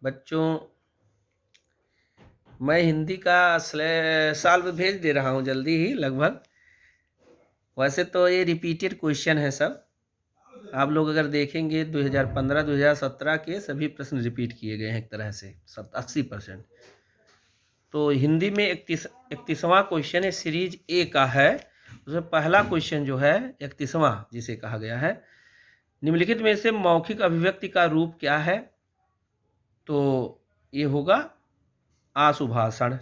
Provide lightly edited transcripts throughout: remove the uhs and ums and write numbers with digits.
बच्चों, मैं हिंदी का सॉल्व भेज दे रहा हूँ जल्दी ही लगभग। वैसे तो ये रिपीटेड क्वेश्चन है सब। आप लोग अगर देखेंगे 2015-2017 के सभी प्रश्न रिपीट किए गए हैं एक तरह से, सब 80%। तो हिंदी में 31वां क्वेश्चन है, सीरीज ए का है। उसमें पहला क्वेश्चन जो है 31वां जिसे कहा गया है, निम्नलिखित में से मौखिक अभिव्यक्ति का रूप क्या है? तो ये होगा आशुभाषण।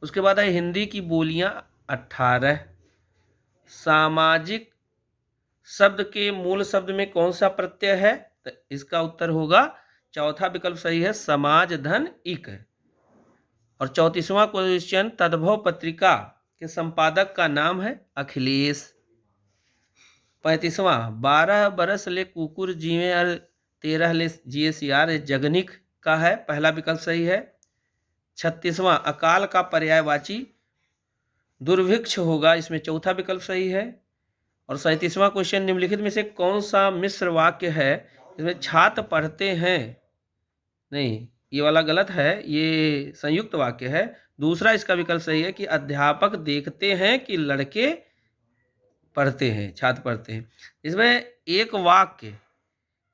उसके बाद है हिंदी की बोलियां 18। सामाजिक शब्द के मूल शब्द में कौन सा प्रत्यय है? तो इसका उत्तर होगा चौथा विकल्प सही है, समाज धन इक। और 34वां क्वेश्चन, तद्भव पत्रिका के संपादक का नाम है अखिलेश। 35वां, 12 बरस ले कुकुर जीवे और 13 ले जिए सियार, जगनिक का है, पहला विकल्प सही है। 36वां, अकाल का पर्यायवाची दुर्भिक्ष होगा, इसमें चौथा विकल्प सही है। और 37वां क्वेश्चन, निम्नलिखित में से कौन सा मिश्र वाक्य है? इसमें छात्र पढ़ते हैं, नहीं ये वाला गलत है, ये संयुक्त वाक्य है। दूसरा इसका विकल्प सही है कि अध्यापक देखते हैं कि लड़के पढ़ते हैं, छात्र पढ़ते हैं। इसमें एक वाक्य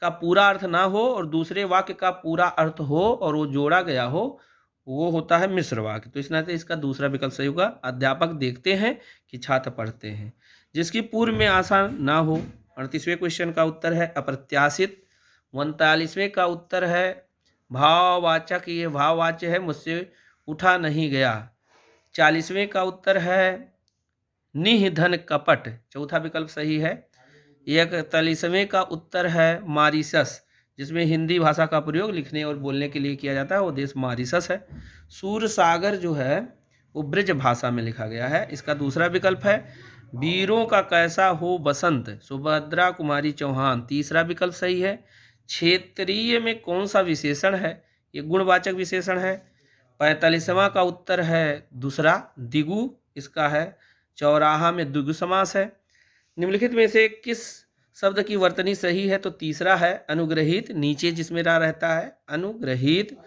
का पूरा अर्थ ना हो और दूसरे वाक्य का पूरा अर्थ हो और वो जोड़ा गया हो, वो होता है मिश्र वाक्य। तो इस नाते इसका दूसरा विकल्प सही होगा, अध्यापक देखते हैं कि छात्र पढ़ते हैं। जिसकी पूर्व में आशा ना हो। 38वें क्वेश्चन का उत्तर है अप्रत्याशित। 39वें का उत्तर है भाववाचक, ये भाववाच्य है, मुझसे उठा नहीं गया। 40वें का उत्तर है निधन कपट, चौथा विकल्प सही है। 41वें का उत्तर है मारिशस, जिसमें हिंदी भाषा का प्रयोग लिखने और बोलने के लिए किया जाता है, वो देश मारिशस है। सूर सागर जो है वो ब्रज भाषा में लिखा गया है, इसका दूसरा विकल्प है। वीरों का कैसा हो बसंत, सुभद्रा कुमारी चौहान, तीसरा विकल्प सही है। क्षेत्रीय में कौन सा विशेषण है? ये गुणवाचक विशेषण है। 45वां का उत्तर है दूसरा, दिगु इसका है। चौराहा में द्विगु समास है। निम्नलिखित में से किस शब्द की वर्तनी सही है? तो तीसरा है अनुग्रहित, नीचे जिसमें रा रहता है अनुग्रहित।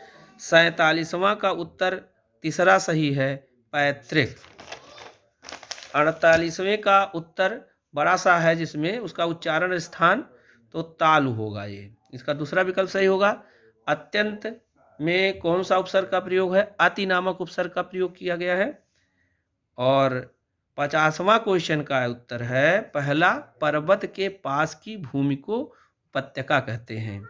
47वां का उत्तर तीसरा सही है, पैतृक। 48वें का उत्तर बड़ा सा है जिसमें उसका उच्चारण स्थान तो तालु होगा, ये इसका दूसरा विकल्प सही होगा। अत्यंत में कौन सा उपसर्ग का प्रयोग है? अति नामक उपसर्ग का प्रयोग किया गया है। और 50वां क्वेश्चन का उत्तर है पहला, पर्वत के पास की भूमि को उपत्यका कहते हैं।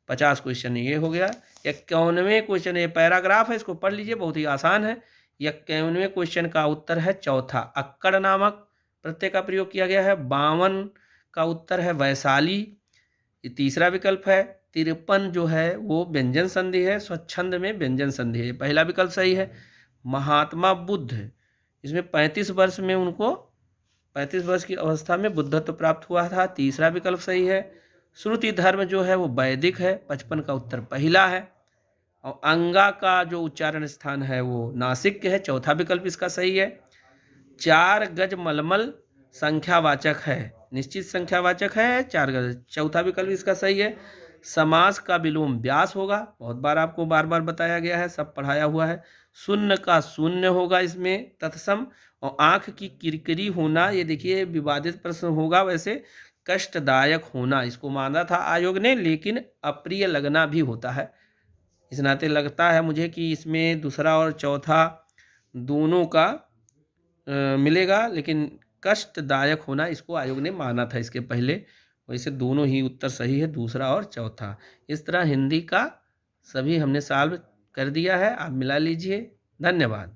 50 क्वेश्चन ये हो गया। 51वें क्वेश्चन, ये पैराग्राफ है, इसको पढ़ लीजिए, बहुत ही आसान है। 51वें क्वेश्चन का उत्तर है चौथा, अक्कड़ नामक प्रत्यय का प्रयोग किया गया है। 52 का उत्तर है वैशाली, ये तीसरा विकल्प है। 53 जो है वो व्यंजन संधि है, स्वच्छंद में व्यंजन संधि है, पहला विकल्प सही है। महात्मा बुद्ध, इसमें 35 वर्ष में उनको 35 वर्ष की अवस्था में बुद्धत्व प्राप्त हुआ था, तीसरा विकल्प सही है। श्रुति धर्म जो है वो वैदिक है, 55 का उत्तर पहला है। और अंगा का जो उच्चारण स्थान है वो नासिक के है, चौथा विकल्प इसका सही है। 4 गज मलमल संख्यावाचक है, निश्चित संख्यावाचक है 4 गज, चौथा विकल्प इसका सही है। समास का विलोम व्यास होगा, बहुत बार आपको बार बार बताया गया है, सब पढ़ाया हुआ है। शून्य का शून्य होगा इसमें तत्सम। और आंख की किरकिरी होना, ये देखिए विवादित प्रश्न होगा, वैसे कष्टदायक होना इसको माना था आयोग ने, लेकिन अप्रिय लगना भी होता है। इस नाते लगता है मुझे कि इसमें दूसरा और चौथा दोनों का मिलेगा, लेकिन कष्टदायक होना इसको आयोग ने माना था इसके पहले। वैसे दोनों ही उत्तर सही है, दूसरा और चौथा। इस तरह हिंदी का सभी हमने सॉल्व कर दिया है, आप मिला लीजिए। धन्यवाद।